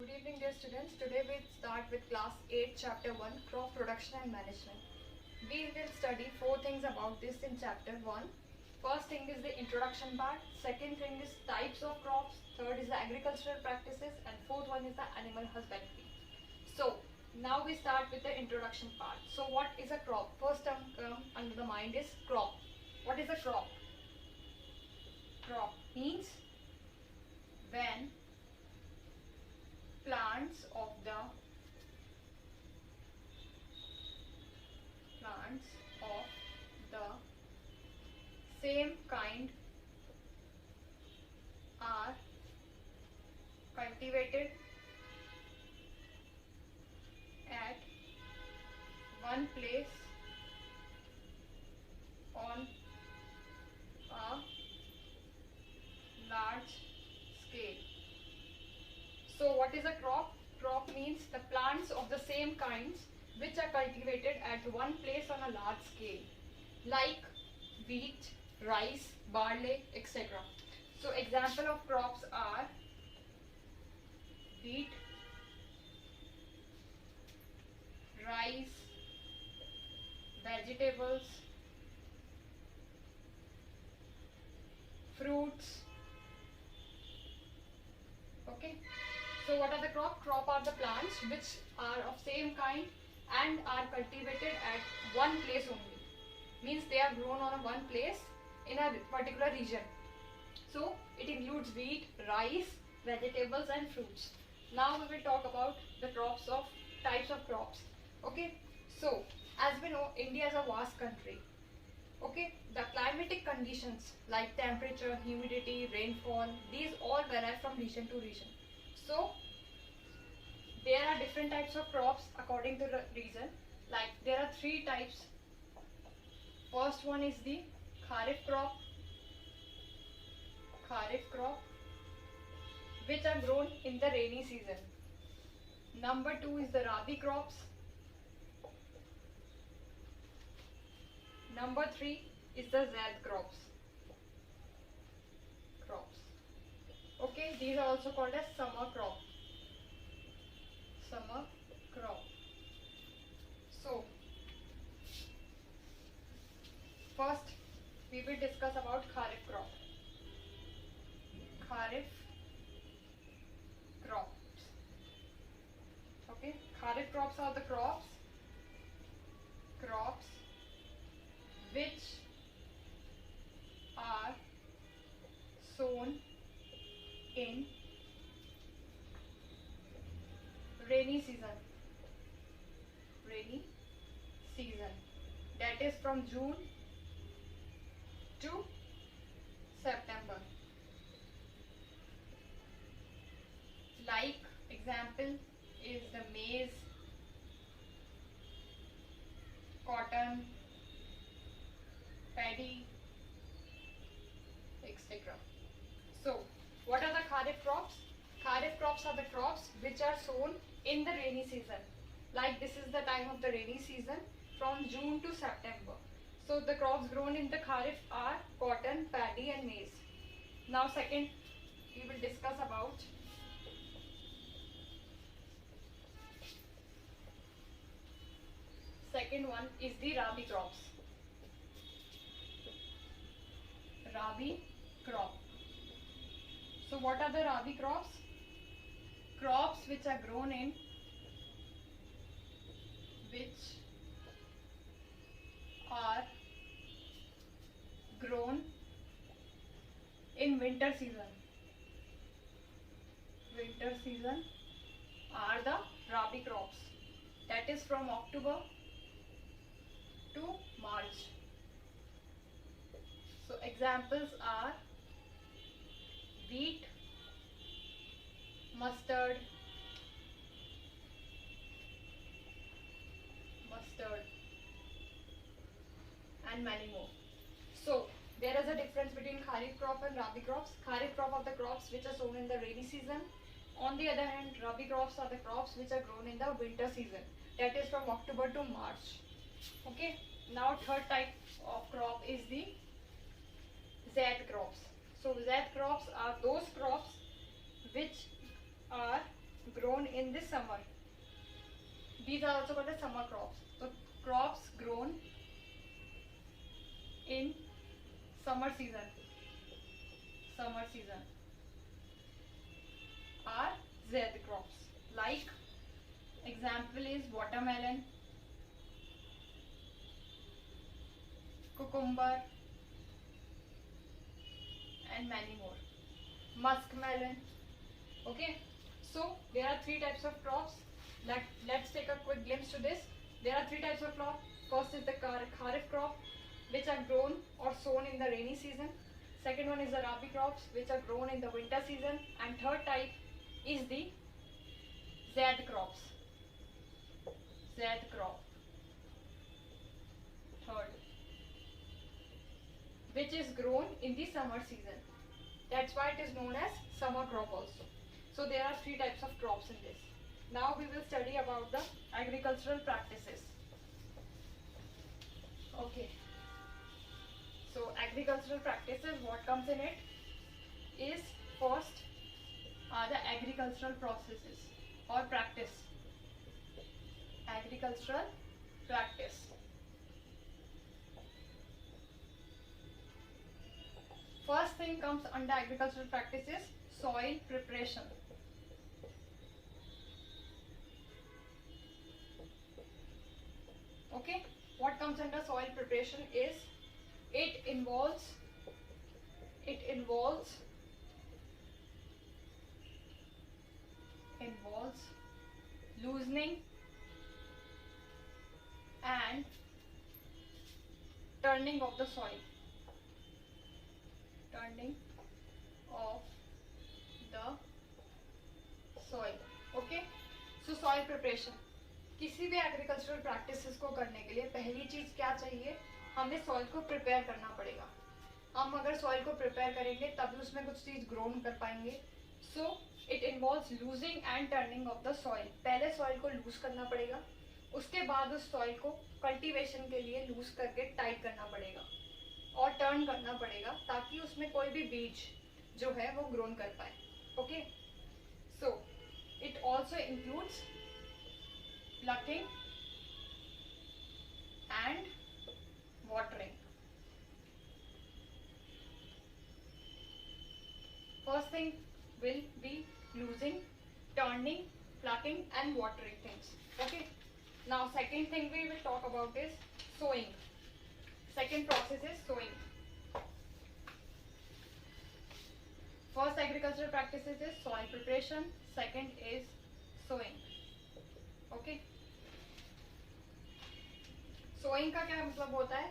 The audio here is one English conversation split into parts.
Good evening dear students. Today we start with class 8 chapter 1 crop production and management. We will study 4 things about this in chapter 1. First thing is the introduction part, second thing is types of crops, third is the agricultural practices, and fourth one is the animal husbandry. So now we start with the introduction part. So what is a crop? First term under the mind is crop. What is a crop? Crop means when plants of the same kind are cultivated at one place on a large scale. So what is a crop? Crop means the plants of the same kinds which are cultivated at one place on a large scale, like wheat, rice, barley, etc. So example of crops are wheat, rice, vegetables, fruits. Okay. So what are the crop? Crop are the plants which are of same kind and are cultivated at one place only. Means they are grown on one place in a particular region. So it includes wheat, rice, vegetables and fruits. Now we will talk about the types of crops. Okay. So as we know, India is a vast country. Okay. The climatic conditions like temperature, humidity, rainfall, these all vary from region to region. So there are different types of crops according to the region. Like there are 3 types. First one is the kharif crop, which are grown in the rainy season. Number 2 is the rabi crops. Number 3 is the zaid crops. Okay, these are also called as summer crop. So first we will discuss about kharif crop. Okay, kharif crops are the crops which are sown in rainy season. That is from June to September. Like example is the maize, cotton, paddy, etc. So what are the kharif crops? Kharif crops are the crops which are sown in the rainy season. Like this is the time of the rainy season from June to September. So the crops grown in the kharif are cotton, paddy and maize. Now second we will discuss about second one is the rabi crops. So what are the rabi crops? Crops which are grown in winter season. Are the rabi crops. That is from October to March. So examples are wheat, mustard, and many more. So there is a difference between kharif crop and rabi crops. Kharif crop are the crops which are sown in the rainy season. On the other hand, rabi crops are the crops which are grown in the winter season. That is from October to March. Okay. Now third type of crop is the zaid crops. So zaid crops are those crops which are grown in this summer. These are also called as summer crops. So crops grown in summer season are Z crops. Like example is watermelon, cucumber, and many more. Muskmelon. Okay, so there are three types of crops. Let's take a quick glimpse to this. There are three types of crop. First is the kharif crop, which are grown or sown in the rainy season. Second one is the rabi crops, which are grown in the winter season. And third type is the Z crops. Z crop. Third, which is grown in the summer season. That's why it is known as summer crop also. So there are three types of crops in this. Now we will study about the agricultural practices. Okay. So agricultural practices, what comes in it is first are the agricultural processes or practice. Agricultural practice. First thing comes under agricultural practices, soil preparation. Okay, what comes under soil preparation is it involves loosening and turning of the soil. Okay, so soil preparation. किसी भी agricultural practices को करने के लिए पहली चीज क्या चाहिए, हमें सॉइल को प्रिपेयर करना पड़ेगा. हम अगर सॉइल को प्रिपेयर करेंगे तभी उसमें कुछ चीज ग्रोन कर पाएंगे. So it involves losing and turning of the soil. पहले सॉइल को लूज करना पड़ेगा, उसके बाद उस सॉइल को कल्टीवेशन के लिए लूज करके टाइट करना पड़ेगा और टर्न करना पड़ेगा ताकि उसमें कोई भी बीज जो है वो ग्रोन कर पाए. Okay, so it also includes plucking and watering. First thing will be losing, turning, plucking and watering things. Okay, now second thing we will talk about is sowing. Second process is sowing. First agricultural practices is soil preparation, second is sowing. Okay, sowing का क्या मतलब होता है?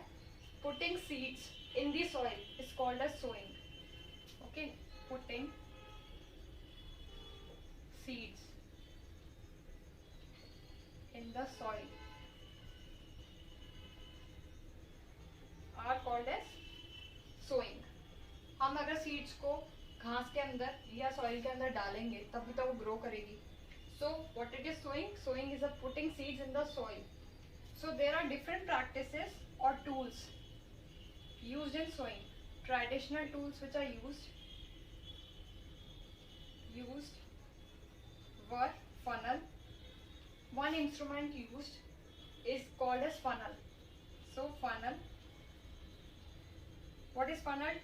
Putting seeds in the soil is called as sowing. Okay, putting seeds in the soil are called as sowing. हम अगर seeds को घास के अंदर या soil के अंदर डालेंगे तभी तो वो grow करेगी. So what it is sowing? Sowing is a putting seeds in the soil. So there are different practices or tools used in sowing. Traditional tools which are used were funnel. One instrument used is called as funnel. So funnel. What is funnel?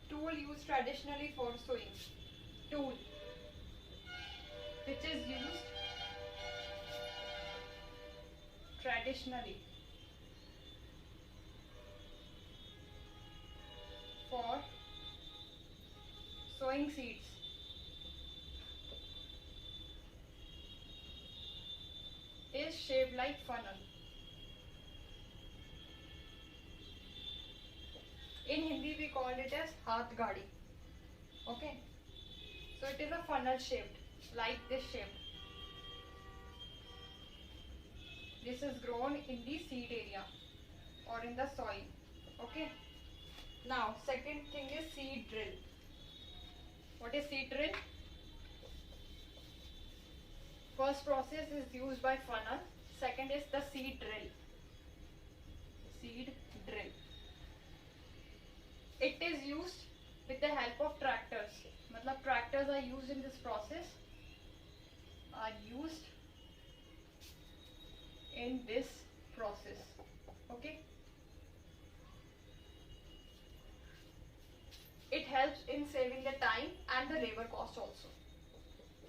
Tool used traditionally for sowing. Tool which is used traditionally for sowing seeds. Is shaped like funnel. In Hindi we call it as haath gaadi. Okay, so it is a funnel shaped, like this shape. This is grown in the seed area or in the soil. Okay, now second thing is seed drill. What is seed drill? First process is used by funnel, second is the seed drill. Seed drill. It is used with the help of tractors. मतलब tractors are used in this process are used in this process. Okay, it helps in saving the time and the labor cost also.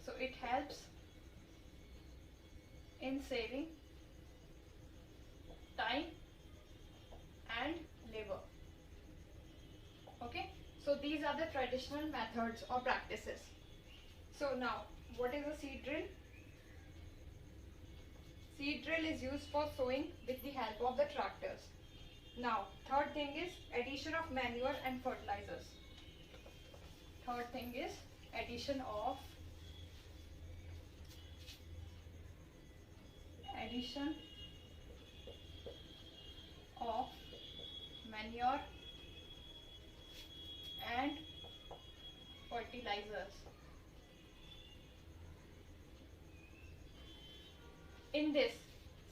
So it helps in saving time and labor. Okay, so these are the traditional methods or practices. So now, what is a seed drill? Seed drill is used for sowing with the help of the tractors. Now, third thing is addition of manure and fertilizers. Third thing is addition of manure and fertilizers. In this,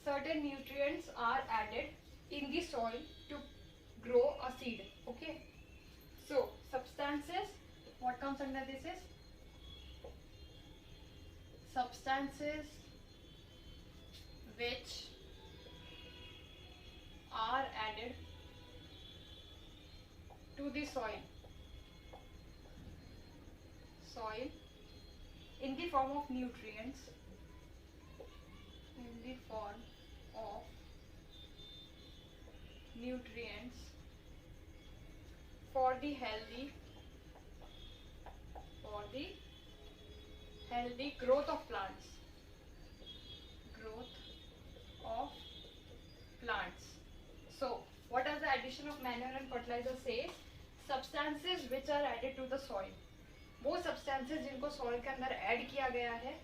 certain nutrients are added in the soil to grow a seed. Okay, so substances, what comes under this is substances which are added to the soil in the form of nutrients, for the healthy growth of plants. So what does the addition of manure and fertilizer says? Substances which are added to the soil, वो substances जिनको soil के अंदर add किया गया है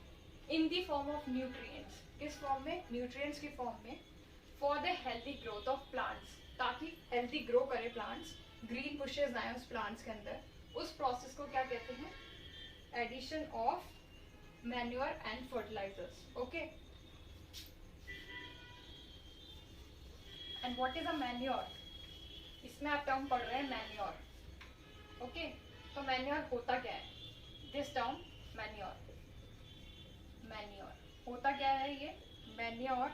in the form of nutrients. किस form में? Nutrients की form में, for the healthy growth of plants, ताकि healthy grow करे plants, green bushes आए उस plants के अंदर, उस process को क्या कहते हैं? Addition of manure and fertilizers. Okay. And what is a manure? इसमें आप term पढ़ रहे हैं manure. Okay. तो manure होता क्या है? This term manure होता क्या है ये? Manure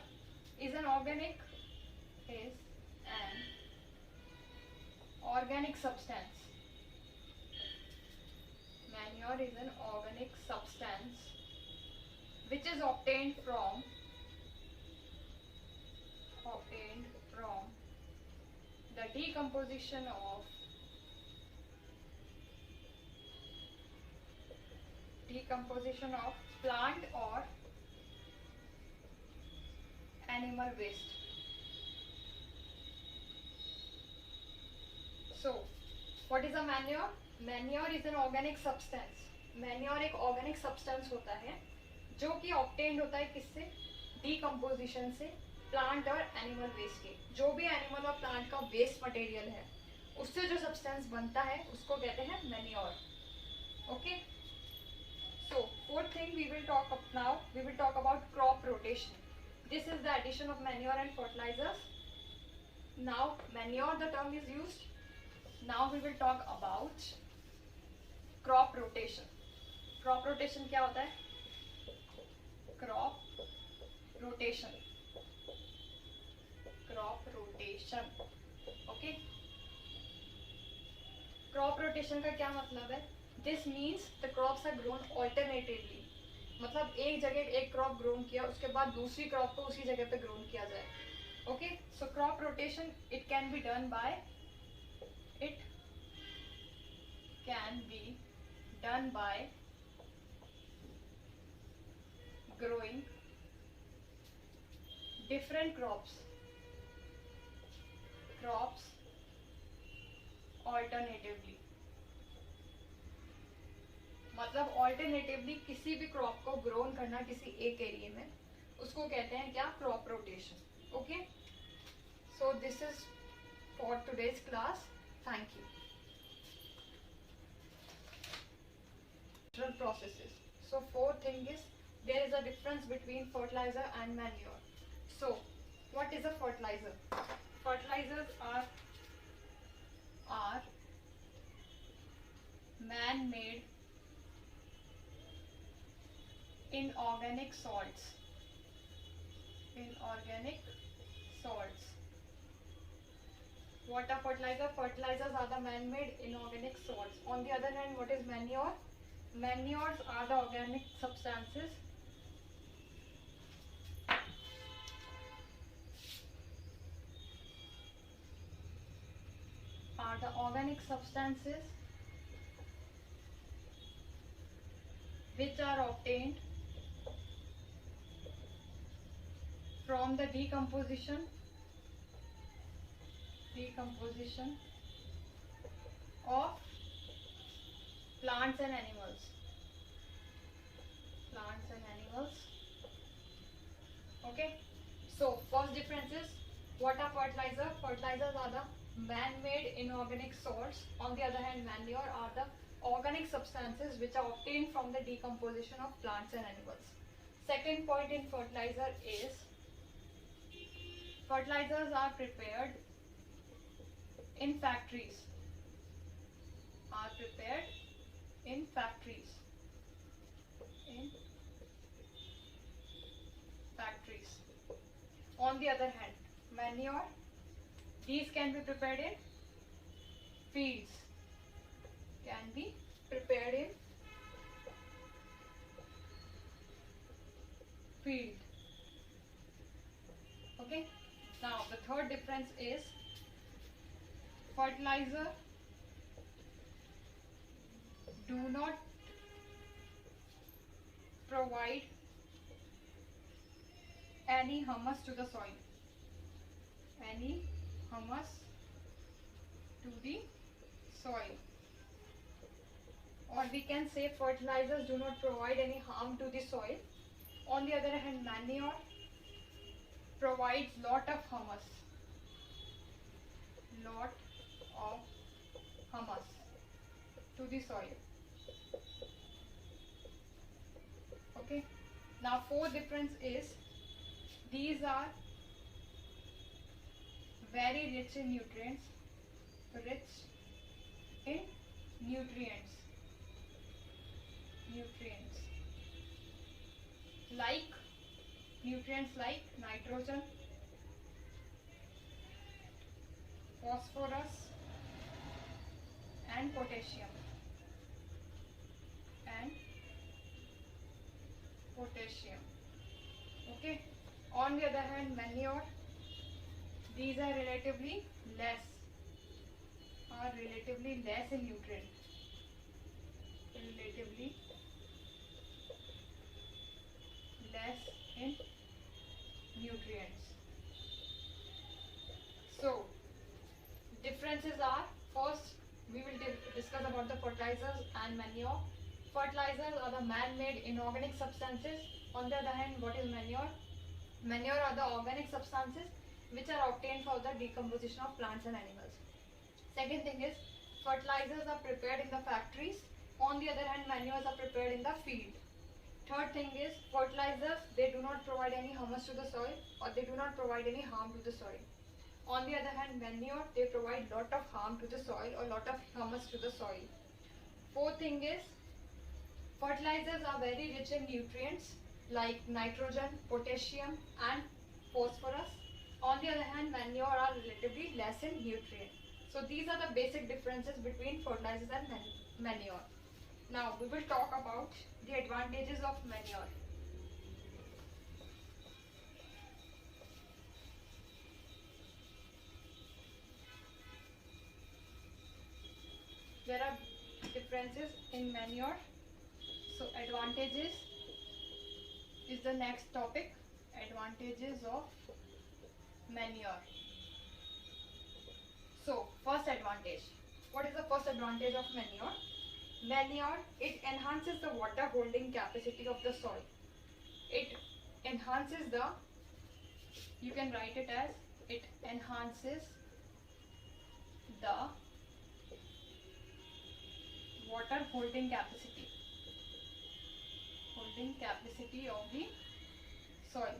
is an organic substance. Manure is an organic substance which is obtained from the decomposition of plant or animal waste. So, what is a manure? Manure is an organic substance. Manure एक organic substance होता है जो कि obtained होता है किससे? Decomposition से, plant और animal waste के. जो भी animal और plant का waste material है उससे जो substance बनता है उसको कहते हैं manure. Okay. So fourth thing we will talk about crop rotation. This is the addition of manure and fertilizers. Now manure, the term is used. Now we will talk about crop rotation. Crop rotation क्या होता है? Crop rotation. Okay. Crop rotation का क्या मतलब है? This means the crops are grown alternatively. मतलब एक जगह एक crop grown किया उसके बाद दूसरी crop को उसी जगह पे grown किया जाए. Okay, so crop rotation it can be done by growing different crops alternatively. मतलब ऑल्टरनेटिवली किसी भी क्रॉप को ग्रोन करना किसी एक एरिया में उसको कहते हैं क्या? Crop rotation. Okay, so this is for today's class. Thank you. Processes. So fourth thing is there is a difference between fertilizer and manure. So what is a fertilizer? Fertilizers are man-made inorganic salts. Inorganic salts. What are fertilizer? Fertilizers are the man-made inorganic salts. On the other hand, what is manure? Manures are the organic substances which are obtained from the decomposition of plants and animals. Okay. So first difference is, what are fertilizer? Fertilizers are the man-made inorganic salts. On the other hand, manure are the organic substances which are obtained from the decomposition of plants and animals. Second point in fertilizer is, fertilizers are prepared in factories. On the other hand, manure, these can be prepared in fields. Okay. Now the third difference is, fertilizer do not provide any humus to the soil. Or we can say fertilizers do not provide any harm to the soil. On the other hand, manure provides lot of humus to the soil. Okay. Now fourth difference is, these are very rich in nutrients. Like nitrogen, phosphorus and potassium. Okay. On the other hand, manure, these are relatively less in nutrient. So differences are, first we will discuss about the fertilizers and manure. Fertilizers are the man-made inorganic substances. On the other hand, what is manure? Manure are the organic substances which are obtained for the decomposition of plants and animals. Second thing is, fertilizers are prepared in the factories. On the other hand, manures are prepared in the field. Third thing is, fertilizers, they do not provide any humus to the soil, or they do not provide any harm to the soil. On the other hand, manure, they provide lot of harm to the soil or lot of humus to the soil. Fourth thing is, fertilizers are very rich in nutrients like nitrogen, potassium and phosphorus. On the other hand, manure are relatively less in nutrient. So these are the basic differences between fertilizers and manure. Now we will talk about the advantages of manure. There are differences in manure. So advantages is the next topic. Advantages of manure. So first advantage. What is the first advantage of manure? Manure, it enhances the water holding capacity of the soil. It enhances the, you can write it as, it enhances the water holding capacity of the soil.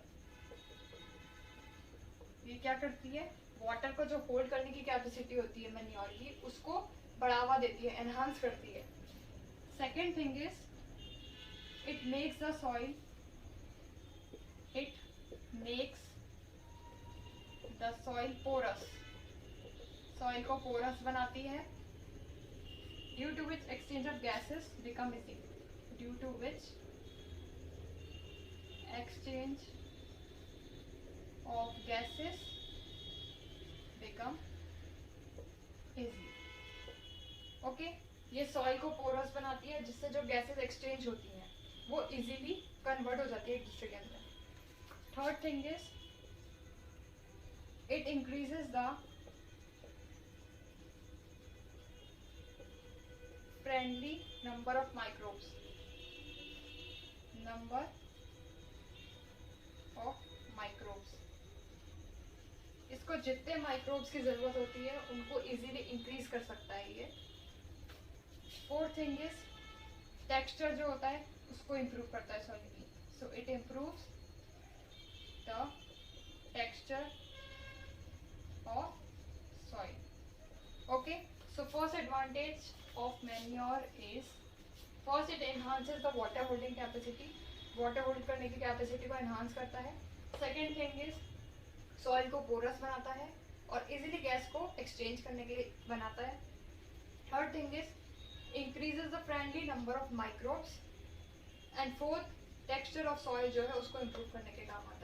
ये क्या करती है? Water को जो hold करने की capacity होती है मैन्योर की, उसको बढ़ावा देती है, एनहांस करती है. Second thing is, it makes the soil makes the soil porous, soil को porous बनाती है, due to which exchange of gases become easy, due to which exchange of gases become easy. Okay, ये soil को porous बनाती है जिससे जो gases exchange होती हैं वो इजीली कन्वर्ट हो जाती है एक दूसरे के अंदर. Third thing is it increases the friendly number of microbes, number of microbes. इसको जितने माइक्रोब्स की जरूरत होती है उनको इजीली इंक्रीज कर सकता है ये. फोर्थ थिंग इज टेक्सचर जो होता है उसको इम्प्रूव करता है सॉइल की. So it improves the texture of soil. Okay, so first advantage of manure is, first it enhances the water holding capacity, water hold करने की कैपेसिटी को एनहांस करता है. सेकेंड थिंग इज सॉइल को porous बनाता है और इजीली गैस को एक्सचेंज करने के लिए बनाता है. Third thing is increases the friendly number of microbes. and fourth, texture of soil जो है उसको improve करने के काम आता है.